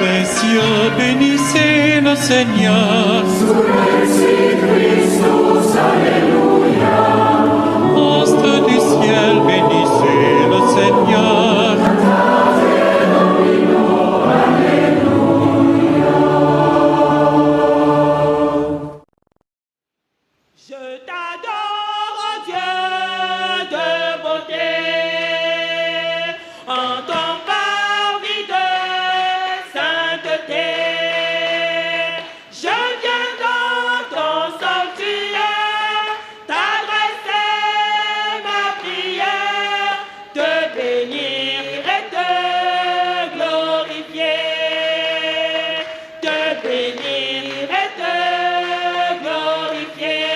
précieux, bénissez le Seigneur. Astres du ciel, bénissez le Seigneur. Je t'adore, Dieu de beauté, en ton parvis de sainteté. Je viens dans ton sanctuaire t'adresser ma prière, te bénir et te glorifier, te bénir et te glorifier.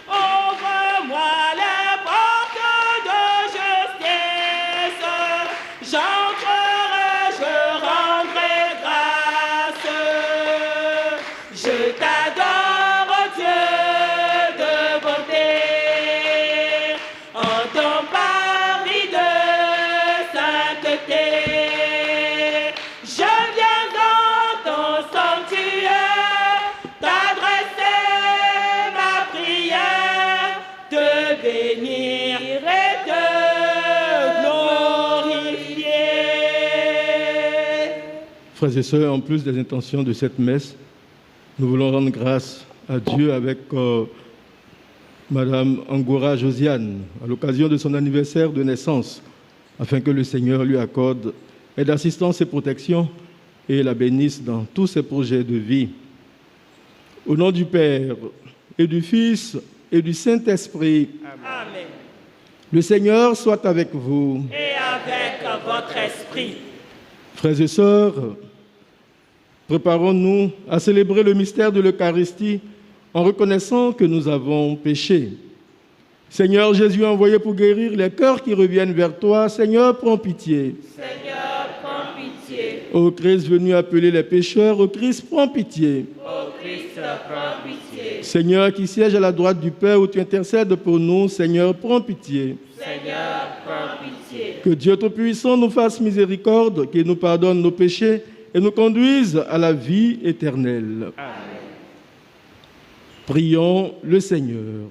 Ouvre-moi les portes de justice, j'entrerai, je rendrai grâce. Je t'adore, Dieu de beauté, en ton parvis de sainteté. Je viens dans ton sanctuaire t'adresser ma prière, te bénir et te glorifier. Frères et sœurs, en plus des intentions de cette messe, nous voulons rendre grâce à Dieu avec Madame Angoura Josiane, à l'occasion de son anniversaire de naissance, afin que le Seigneur lui accorde aide, assistance et protection et la bénisse dans tous ses projets de vie. Au nom du Père et du Fils et du Saint-Esprit, Amen. le Seigneur soit avec vous. Et avec votre esprit. Frères et sœurs, préparons-nous à célébrer le mystère de l'Eucharistie en reconnaissant que nous avons péché. Seigneur Jésus envoyé pour guérir les cœurs qui reviennent vers toi, Seigneur, prends pitié. Seigneur, prends pitié. Ô Christ venu appeler les pécheurs, ô Christ, prends pitié. Ô Christ, prends pitié. Seigneur qui siège à la droite du Père où tu intercèdes pour nous, Seigneur, prends pitié. Seigneur, prends pitié. Que Dieu Tout-Puissant nous fasse miséricorde, qu'il nous pardonne nos péchés et nous conduise à la vie éternelle. Amen. Prions le Seigneur.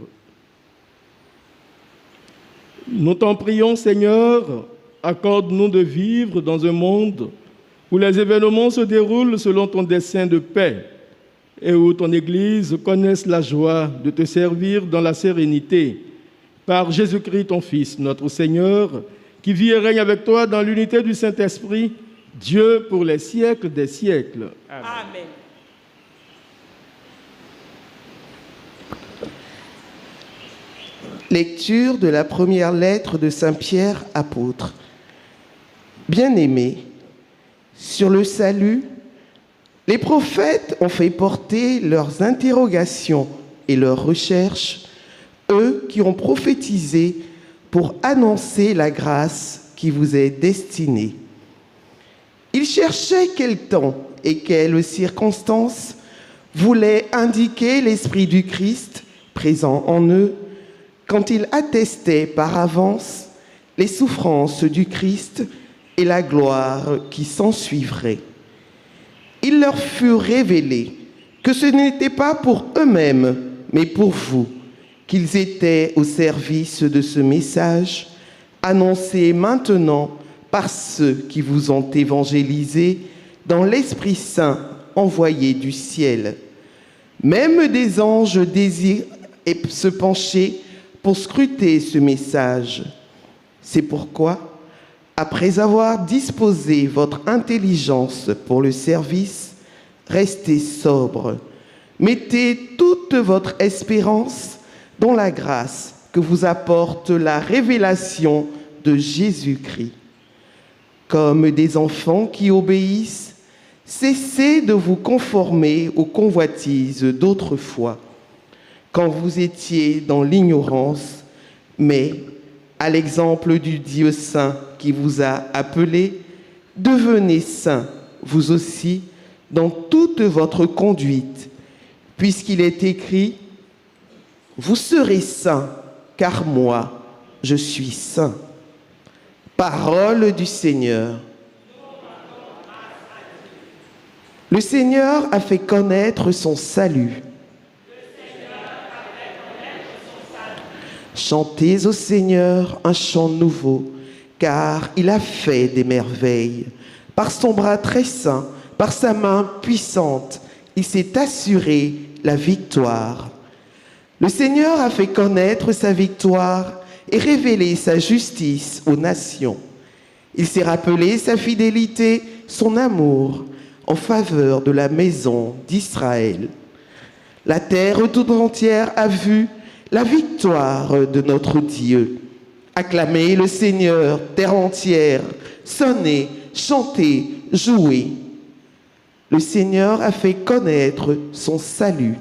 Nous t'en prions, Seigneur, accorde-nous de vivre dans un monde où les événements se déroulent selon ton dessein de paix et où ton Église connaisse la joie de te servir dans la sérénité. Par Jésus-Christ, ton Fils, notre Seigneur, qui vit et règne avec toi dans l'unité du Saint-Esprit, Dieu pour les siècles des siècles. Amen. Lecture de la première lettre de Saint Pierre, apôtre. Bien-aimés, sur le salut, les prophètes ont fait porter leurs interrogations et leurs recherches, eux qui ont prophétisé pour annoncer la grâce qui vous est destinée. Ils cherchaient quel temps et quelles circonstances voulaient indiquer l'Esprit du Christ présent en eux, quand il attestait par avance les souffrances du Christ et la gloire qui s'ensuivrait. Il leur fut révélé que ce n'était pas pour eux-mêmes, mais pour vous, qu'ils étaient au service de ce message, annoncé maintenant par ceux qui vous ont évangélisés dans l'Esprit Saint envoyé du ciel. Même des anges désirent se pencher pour scruter ce message. C'est pourquoi, après avoir disposé votre intelligence pour le service, restez sobre. Mettez toute votre espérance dans la grâce que vous apporte la révélation de Jésus-Christ. Comme des enfants qui obéissent, cessez de vous conformer aux convoitises d'autrefois, quand vous étiez dans l'ignorance, mais, à l'exemple du Dieu saint qui vous a appelé, devenez saints, vous aussi, dans toute votre conduite, puisqu'il est écrit « Vous serez saints, car moi, je suis saint ». Parole du Seigneur. Le Seigneur a fait connaître son salut. Chantez au Seigneur un chant nouveau, car il a fait des merveilles. Par son bras très saint, par sa main puissante, il s'est assuré la victoire. Le Seigneur a fait connaître sa victoire et révélé sa justice aux nations. Il s'est rappelé sa fidélité, son amour en faveur de la maison d'Israël. La terre toute entière a vu la victoire de notre Dieu. Acclamez le Seigneur, terre entière, sonnez, chantez, jouez. Le Seigneur a fait connaître son salut.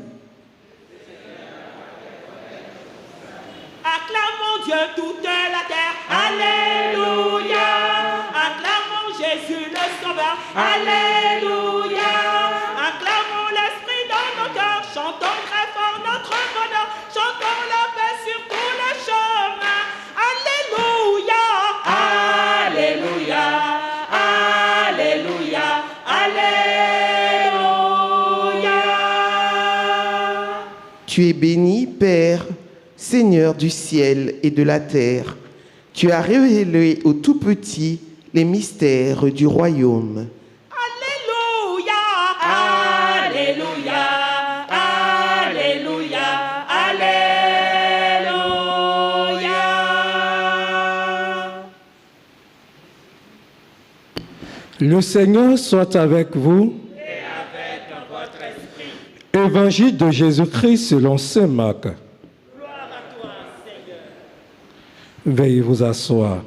Acclamons Dieu toute la terre. Alléluia. Acclamons Jésus le Sauveur. Alléluia. Acclamons l'Esprit dans nos cœurs. Chantons très fort notre bonheur. Chantons la paix sur tous les chemins. Alléluia. Alléluia. Alléluia. Alléluia. Tu es béni, Père, Seigneur du ciel et de la terre. Tu as révélé aux tout-petits les mystères du royaume. Alléluia. Alléluia. Alléluia. Alléluia. Le Seigneur soit avec vous. Et avec votre esprit. Évangile de Jésus-Christ selon saint Marc. Gloire à toi, Seigneur. Veuillez vous asseoir.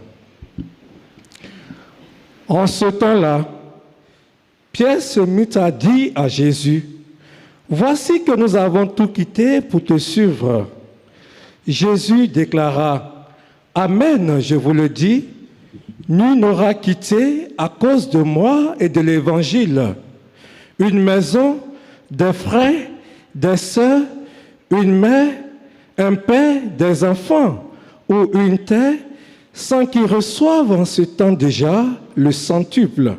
En ce temps-là, Pierre se mit à dire à Jésus, « Voici que nous avons tout quitté pour te suivre. » Jésus déclara, « Amen, je vous le dis, nul n'aura quitté à cause de moi et de l'Évangile une maison, des frères, des sœurs, une mère, un père, des enfants ou une terre, sans qu'ils reçoivent en ce temps déjà le centuple,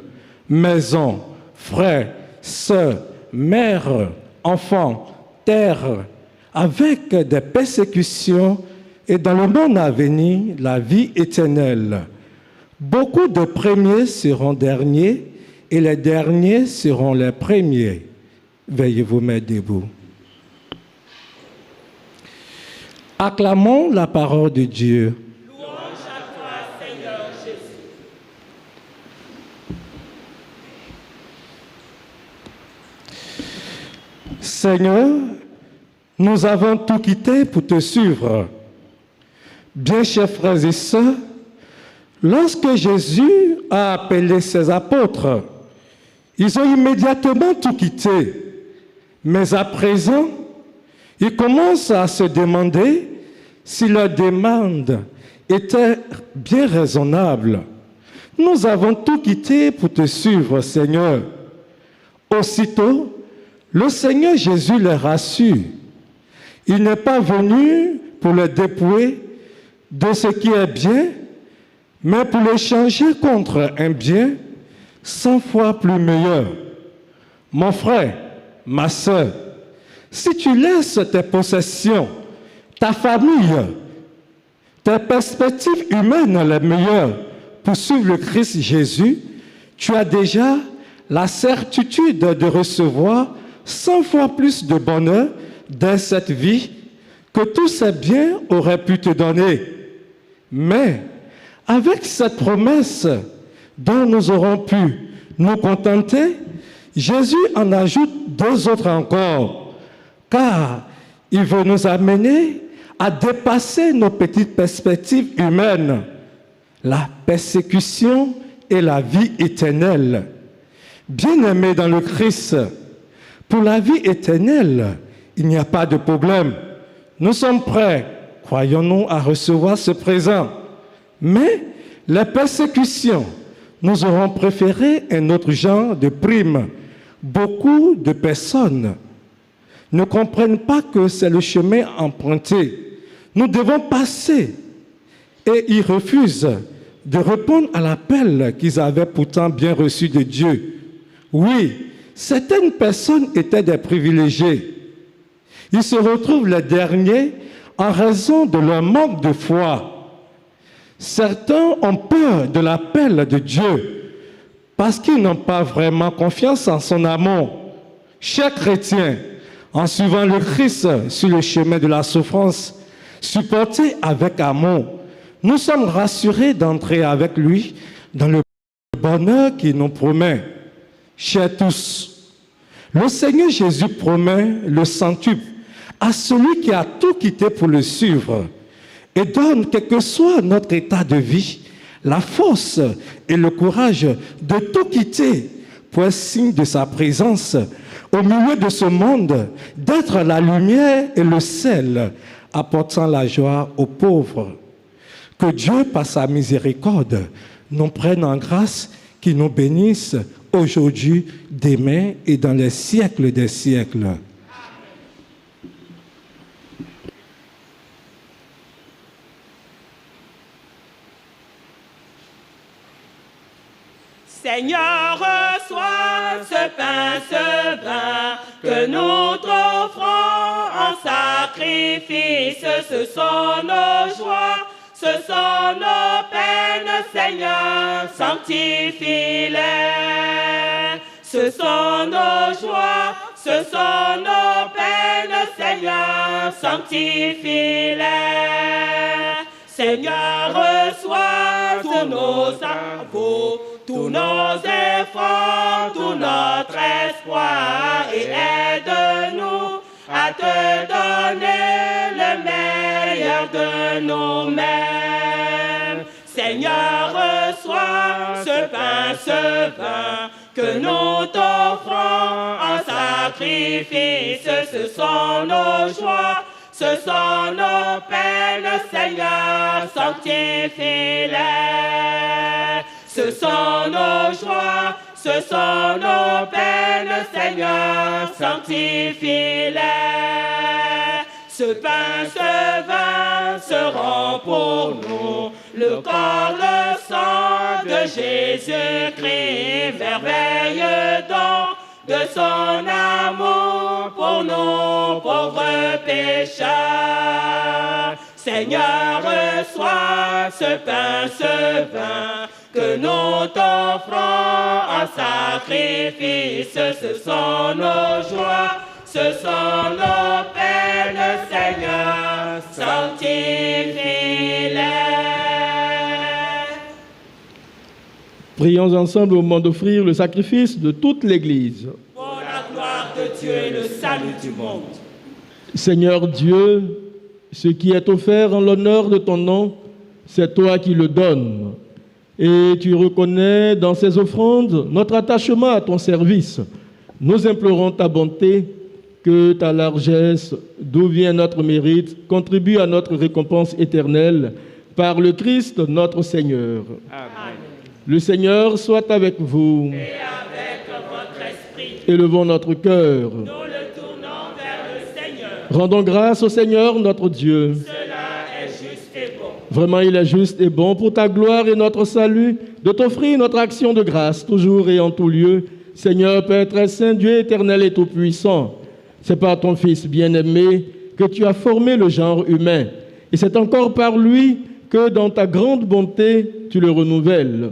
maison, frères, sœurs, mères, enfants, terre, avec des persécutions et dans le monde à venir, la vie éternelle. Beaucoup de premiers seront derniers et les derniers seront les premiers. Veuillez vous mettre debout. Acclamons la parole de Dieu. Louange à toi, Seigneur Jésus. Seigneur, nous avons tout quitté pour te suivre. Bien chers frères et sœurs, lorsque Jésus a appelé ses apôtres, ils ont immédiatement tout quitté. Mais à présent, ils commencent à se demander si leur demande était bien raisonnable. Nous avons tout quitté pour te suivre, Seigneur. Aussitôt, le Seigneur Jésus les rassure. Il n'est pas venu pour les dépouiller de ce qui est bien, mais pour les changer contre un bien 100 fois plus meilleur. Mon frère, ma sœur, si tu laisses tes possessions, ta famille, tes perspectives humaines les meilleures pour suivre le Christ Jésus, tu as déjà la certitude de recevoir 100 fois plus de bonheur dans cette vie que tous ces biens auraient pu te donner. Mais avec cette promesse dont nous aurons pu nous contenter, Jésus en ajoute deux autres encore, car il veut nous amener à dépasser nos petites perspectives humaines, la persécution et la vie éternelle. Bien-aimés dans le Christ, pour la vie éternelle, il n'y a pas de problème. Nous sommes prêts, croyons-nous, à recevoir ce présent. Mais les persécutions, nous aurons préféré un autre genre de prime. Beaucoup de personnes ne comprennent pas que c'est le chemin emprunté. Nous devons passer et ils refusent de répondre à l'appel qu'ils avaient pourtant bien reçu de Dieu. Oui, certaines personnes étaient des privilégiés. Ils se retrouvent les derniers en raison de leur manque de foi. Certains ont peur de l'appel de Dieu parce qu'ils n'ont pas vraiment confiance en son amour. Chers chrétiens, en suivant le Christ sur le chemin de la souffrance, supporté avec amour, nous sommes rassurés d'entrer avec lui dans le bonheur qu'il nous promet. Chers tous, le Seigneur Jésus promet le centuple à celui qui a tout quitté pour le suivre et donne, quel que soit notre état de vie, la force et le courage de tout quitter pour être signe de sa présence au milieu de ce monde, d'être la lumière et le sel, apportant la joie aux pauvres. Que Dieu, par sa miséricorde, nous prenne en grâce, qu'il nous bénisse aujourd'hui, demain et dans les siècles des siècles. Seigneur, reçois ce pain, ce vin que nous t'offrons en sacrifice. Ce sont nos joies, ce sont nos peines, Seigneur, sanctifie-les. Ce sont nos joies, ce sont nos peines, Seigneur, sanctifie-les. Seigneur, reçois tous nos travaux, tous nos efforts, tout notre espoir et aide-nous à te donner le meilleur de nous-mêmes. Seigneur, reçois ce pain, ce vin que nous t'offrons en sacrifice. Ce sont nos joies, ce sont nos peines, Seigneur, sanctifie-les. Ce sont nos joies, ce sont nos peines, Seigneur, sanctifie-les. Ce pain, ce vin seront pour nous le corps, le sang de Jésus-Christ, merveilleux don de son amour pour nos pauvres pécheurs. Seigneur, reçois ce pain, ce vin que nous t'offrons en sacrifice. Ce sont nos joies, ce sont nos peines, Seigneur, sanctifie-les. Prions ensemble au moment d'offrir le sacrifice de toute l'Église. Pour la gloire de Dieu et le salut du monde. Seigneur Dieu, ce qui est offert en l'honneur de ton nom, c'est toi qui le donnes. Et tu reconnais dans ces offrandes notre attachement à ton service. Nous implorons ta bonté, que ta largesse, d'où vient notre mérite, contribue à notre récompense éternelle par le Christ notre Seigneur. Amen. Le Seigneur soit avec vous. Et avec votre esprit. Élevons notre cœur. Nous le tournons vers le Seigneur. Rendons grâce au Seigneur notre Dieu. Cela est juste et bon. Vraiment, il est juste et bon pour ta gloire et notre salut de t'offrir notre action de grâce toujours et en tout lieu. Seigneur, Père très saint, Dieu éternel et tout-puissant, c'est par ton Fils bien-aimé que tu as formé le genre humain. Et c'est encore par lui que dans ta grande bonté, tu le renouvelles.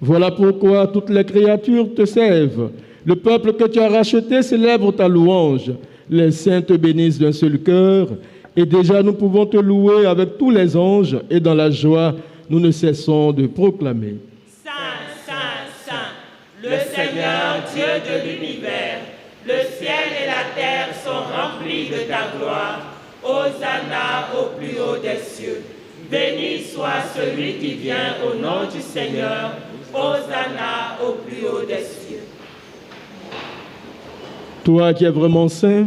Voilà pourquoi toutes les créatures te servent. Le peuple que tu as racheté célèbre ta louange. Les saints te bénissent d'un seul cœur. Et déjà, nous pouvons te louer avec tous les anges. Et dans la joie, nous ne cessons de proclamer. Saint, Saint, Saint, le Seigneur Dieu de l'univers, le ciel et la terre sont remplis de ta gloire. Hosanna au plus haut des cieux. Béni soit celui qui vient au nom du Seigneur. Hosanna au plus haut des cieux. Toi qui es vraiment saint,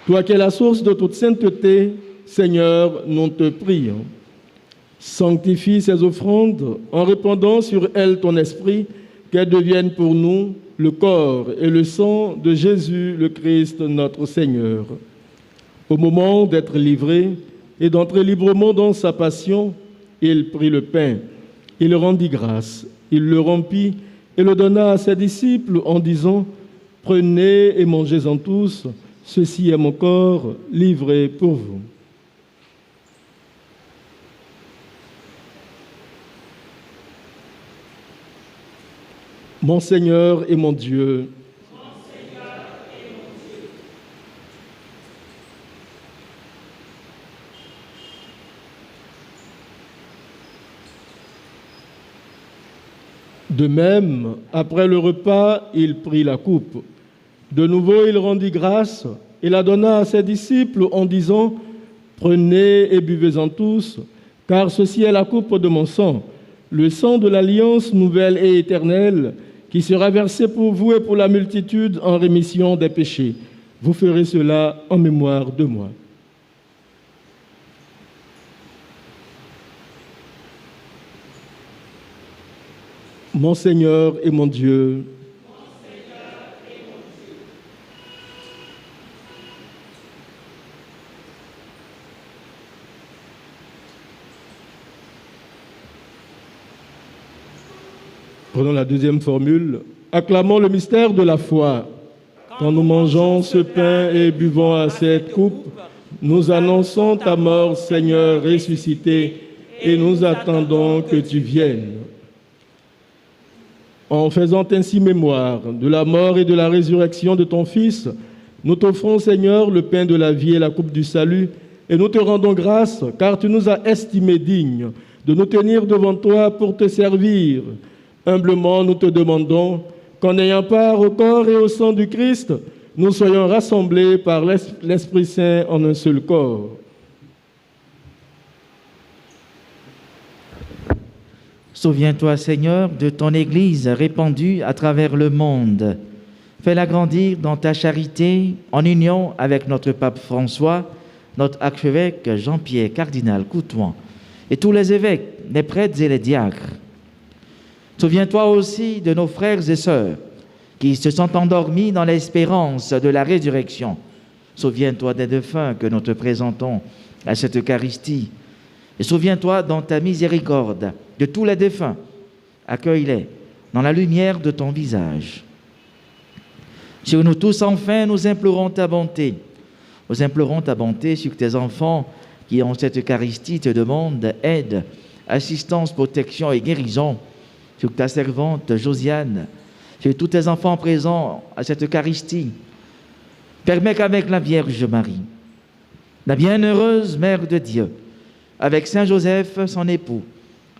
toi qui es la source de toute sainteté, Seigneur, nous te prions. Sanctifie ces offrandes en répandant sur elles ton esprit, qu'elles deviennent pour nous le corps et le sang de Jésus, le Christ, notre Seigneur. Au moment d'être livré et d'entrer librement dans sa passion, il prit le pain, il rendit grâce, il le rompit et le donna à ses disciples en disant : Prenez et mangez-en tous. Ceci est mon corps livré pour vous. Mon Seigneur et mon Dieu, de même, après le repas, il prit la coupe. De nouveau, il rendit grâce et la donna à ses disciples en disant, « Prenez et buvez-en tous, car ceci est la coupe de mon sang, le sang de l'alliance nouvelle et éternelle, qui sera versé pour vous et pour la multitude en rémission des péchés. Vous ferez cela en mémoire de moi. » Mon Seigneur et mon Dieu, prenons la deuxième formule. Acclamons le mystère de la foi. Quand nous mangeons ce pain et buvons à cette coupe, nous annonçons ta mort, Seigneur, ressuscité, et nous attendons que tu viennes. En faisant ainsi mémoire de la mort et de la résurrection de ton Fils, nous t'offrons, Seigneur, le pain de la vie et la coupe du salut, et nous te rendons grâce, car tu nous as estimés dignes de nous tenir devant toi pour te servir. Humblement, nous te demandons qu'en ayant part au corps et au sang du Christ, nous soyons rassemblés par l'Esprit Saint en un seul corps. Souviens-toi, Seigneur, de ton Église répandue à travers le monde. Fais-la grandir dans ta charité, en union avec notre pape François, notre archevêque Jean-Pierre cardinal Coutouan, et tous les évêques, les prêtres et les diacres. Souviens-toi aussi de nos frères et sœurs qui se sont endormis dans l'espérance de la résurrection. Souviens-toi des défunts que nous te présentons à cette Eucharistie. Et souviens-toi dans ta miséricorde de tous les défunts. Accueille-les dans la lumière de ton visage. Sur nous tous, enfin, nous implorons ta bonté. Nous implorons ta bonté sur tes enfants qui, en cette Eucharistie, te demandent aide, assistance, protection et guérison. Sur ta servante Josiane, sur tous tes enfants présents à cette Eucharistie. Permets qu'avec la Vierge Marie, la bienheureuse Mère de Dieu, avec Saint Joseph, son époux,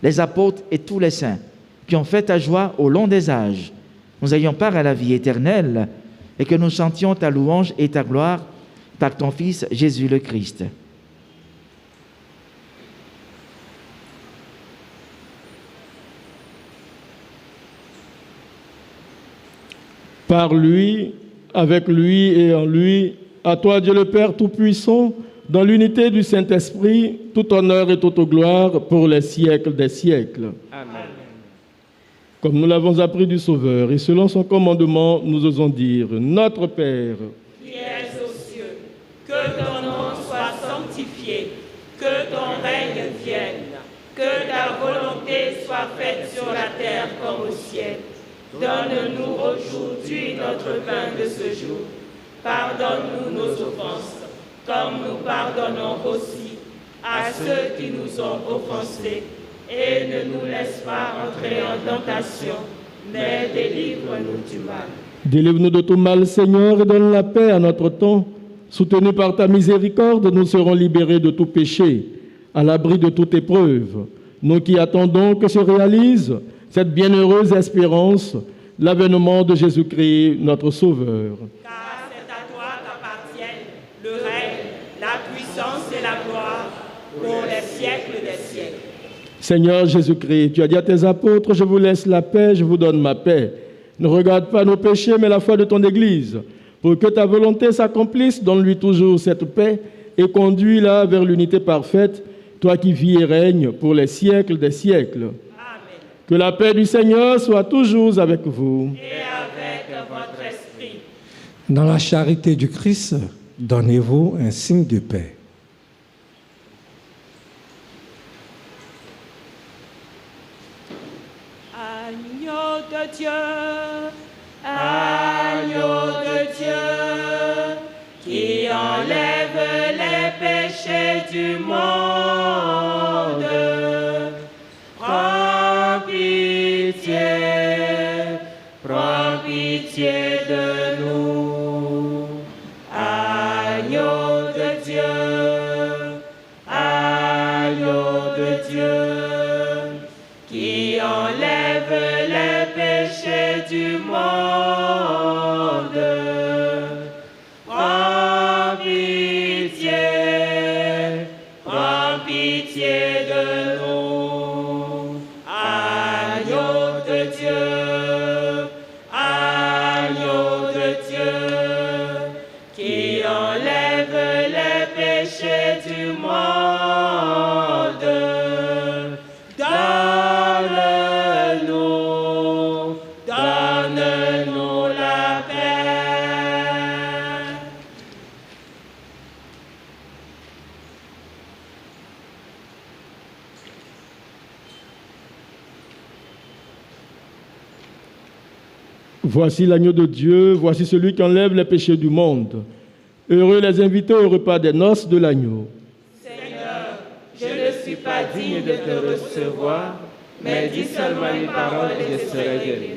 les apôtres et tous les saints qui ont fait ta joie au long des âges, nous ayons part à la vie éternelle et que nous chantions ta louange et ta gloire par ton Fils Jésus le Christ. Par lui, avec lui et en lui, à toi Dieu le Père Tout-Puissant, dans l'unité du Saint-Esprit, tout honneur et toute gloire pour les siècles des siècles. Amen. Comme nous l'avons appris du Sauveur, et selon son commandement, nous osons dire, Notre Père, Qui es aux cieux, que ton nom soit sanctifié, que ton règne vienne, que ta volonté soit faite sur la terre comme au ciel. Donne-nous aujourd'hui notre pain de ce jour. Pardonne-nous nos offenses, comme nous pardonnons aussi à ceux qui nous ont offensés. Et ne nous laisse pas entrer en tentation, mais délivre-nous du mal. délivre-nous de tout mal, Seigneur, et donne la paix à notre temps. Soutenus par ta miséricorde, nous serons libérés de tout péché, à l'abri de toute épreuve. Nous qui attendons que se réalise cette bienheureuse espérance, l'avènement de Jésus-Christ, notre Sauveur. Car c'est à toi qu'appartiennent le règne, la puissance et la gloire pour les siècles des siècles. Seigneur Jésus-Christ, tu as dit à tes apôtres, je vous laisse la paix, je vous donne ma paix. Ne regarde pas nos péchés, mais la foi de ton Église. Pour que ta volonté s'accomplisse, donne-lui toujours cette paix et conduis-la vers l'unité parfaite, toi qui vis et règnes pour les siècles des siècles. Amen. Que la paix du Seigneur soit toujours avec vous. Et avec votre esprit. Dans la charité du Christ, donnez-vous un signe de paix. Agneau de Dieu, Agneau de Dieu, qui enlève les péchés du monde, prends pitié de nous. Agneau de Dieu, qui enlève les péchés du monde, prends pitié de nous. Agneau de Dieu, qui enlève les péchés du monde, donne-nous la paix. Voici l'agneau de Dieu, voici celui qui enlève les péchés du monde. Heureux les invités au repas des noces de l'agneau. Seigneur, je ne suis pas digne de te recevoir, mais dis seulement une parole et je serai guéri.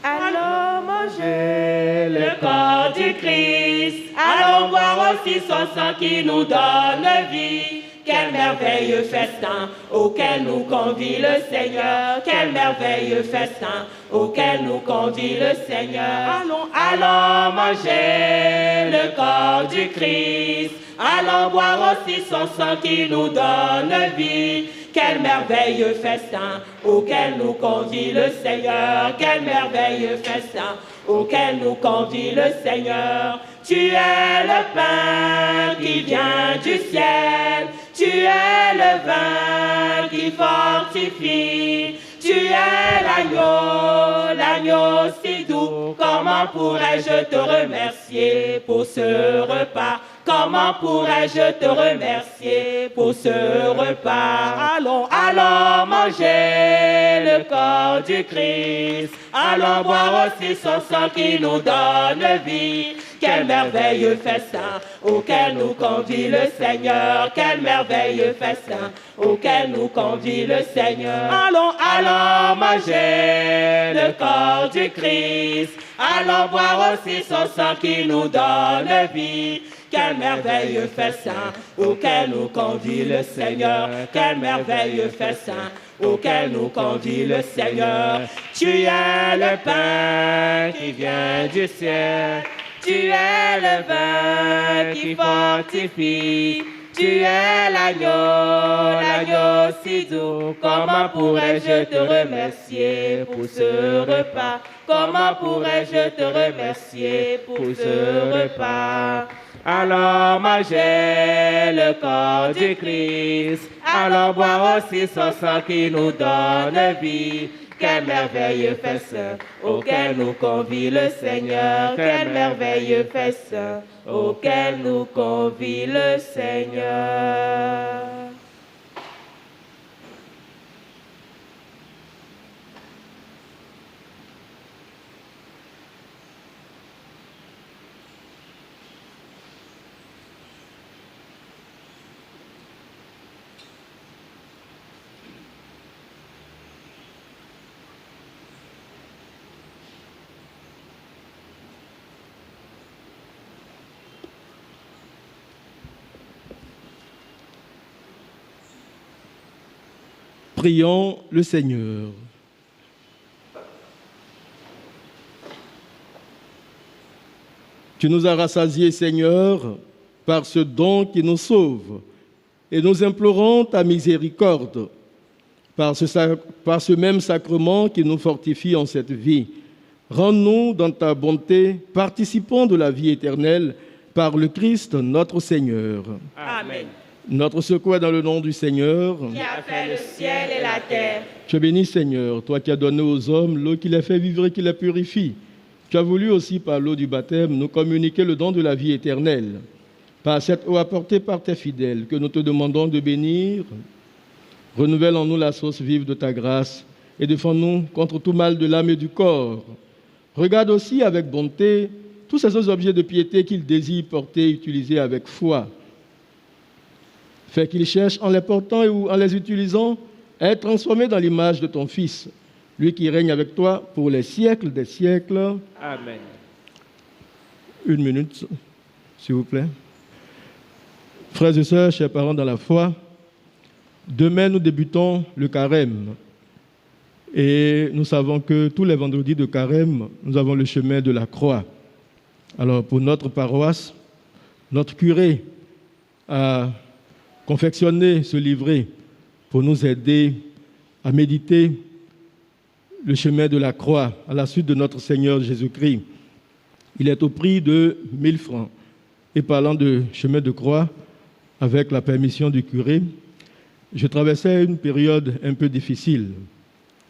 Allons manger le corps du Christ, allons boire aussi son sang qui nous donne vie. Quel merveilleux festin auquel nous convie le Seigneur. Quel merveilleux festin auquel nous convie le Seigneur. Allons manger le corps du Christ. Allons boire aussi son sang qui nous donne vie. Quel merveilleux festin auquel nous convie le Seigneur. Quel merveilleux festin auquel nous convie le Seigneur. Tu es le pain qui vient du ciel. Tu es le vin qui fortifie. Tu es l'agneau si doux. Comment pourrais-je te remercier pour ce repas? Comment pourrais-je te remercier pour ce repas? Allons manger le corps du Christ. Allons boire aussi son sang qui nous donne vie. Quel merveilleux festin auquel nous convie le Seigneur. Quel merveilleux festin auquel nous convie le Seigneur. Allons manger le corps du Christ. Allons boire aussi son sang qui nous donne vie. Quel merveilleux festin auquel nous convie le Seigneur. Quel merveilleux festin auquel nous convie le Seigneur. Tu es le pain qui vient du ciel. Tu es le vin qui fortifie. Tu es l'agneau si doux. Comment pourrais-je te remercier pour ce repas? Comment pourrais-je te remercier pour ce repas? Allons manger le corps du Christ. Allons boire aussi son sang qui nous donne vie. Quel merveilleux festin auquel nous convie le Seigneur. Quel merveilleux festin auquel nous convie le Seigneur. Prions le Seigneur. Tu nous as rassasiés, Seigneur, par ce don qui nous sauve, et nous implorons ta miséricorde par ce même sacrement qui nous fortifie en cette vie. Rends-nous dans ta bonté, participants de la vie éternelle par le Christ notre Seigneur. Amen. Notre secours est dans le nom du Seigneur, Qui a fait le ciel et la terre. Tu es béni, Seigneur, toi qui as donné aux hommes l'eau qui les fait vivre et qui les purifie. Tu as voulu aussi, par l'eau du baptême, nous communiquer le don de la vie éternelle. Par cette eau apportée par tes fidèles que nous te demandons de bénir, renouvelle en nous la source vive de ta grâce et défends-nous contre tout mal de l'âme et du corps. Regarde aussi avec bonté tous ces autres objets de piété qu'ils désirent porter et utiliser avec foi. Fais qu'ils cherchent en les portant et ou en les utilisant à être transformés dans l'image de ton Fils, lui qui règne avec toi pour les siècles des siècles. Amen. Une minute, s'il vous plaît. Frères et sœurs, chers parents dans la foi, demain nous débutons le carême. Et nous savons que tous les vendredis de carême, nous avons le chemin de la croix. Alors pour notre paroisse, notre curé a confectionné ce livret pour nous aider à méditer le chemin de la croix à la suite de notre Seigneur Jésus-Christ. Il est au prix de 1000 francs. Et parlant de chemin de croix, avec la permission du curé, je traversais une période un peu difficile.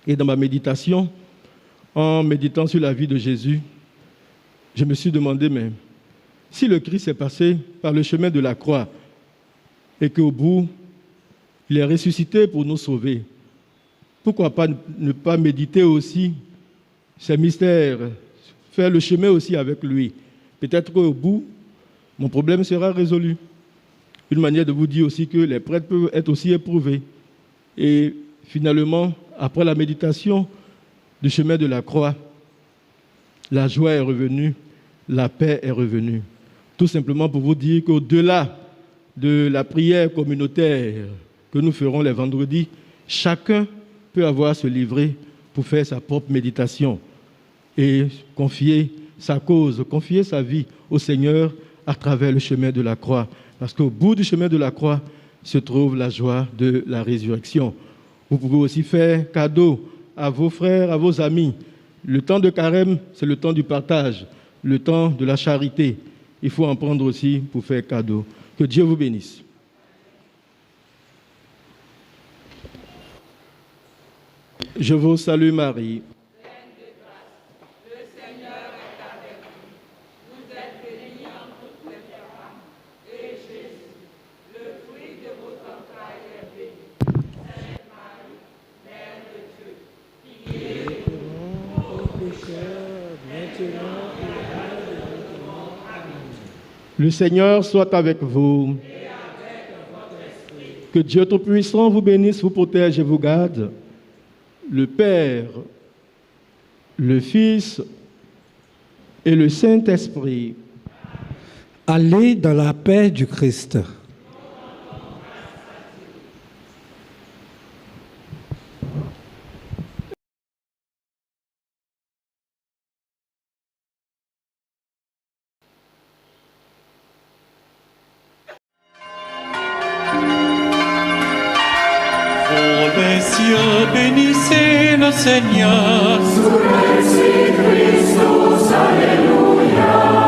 Et dans ma méditation, en méditant sur la vie de Jésus, je me suis demandé, mais si le Christ est passé par le chemin de la croix et qu'au bout, il est ressuscité pour nous sauver, pourquoi pas ne pas méditer aussi ces mystères, faire le chemin aussi avec lui? Peut-être qu'au bout, mon problème sera résolu. Une manière de vous dire aussi que les prêtres peuvent être aussi éprouvés. Et finalement, après la méditation du chemin de la croix, la joie est revenue, la paix est revenue. Tout simplement pour vous dire qu'au-delà de la prière communautaire que nous ferons les vendredis, chacun peut avoir ce livret pour faire sa propre méditation et confier sa cause, confier sa vie au Seigneur à travers le chemin de la croix. Parce qu'au bout du chemin de la croix se trouve la joie de la résurrection. Vous pouvez aussi faire cadeau à vos frères, à vos amis. Le temps de carême, c'est le temps du partage, le temps de la charité. Il faut en prendre aussi pour faire cadeau. Que Dieu vous bénisse. Je vous salue Marie. Le Seigneur soit avec vous. Que Dieu Tout-Puissant vous bénisse, vous protège et vous garde. Le Père, le Fils et le Saint-Esprit. Allez dans la paix du Christ. Vous les cieux, bénissez le Seigneur. Sur les Christus, Alléluia.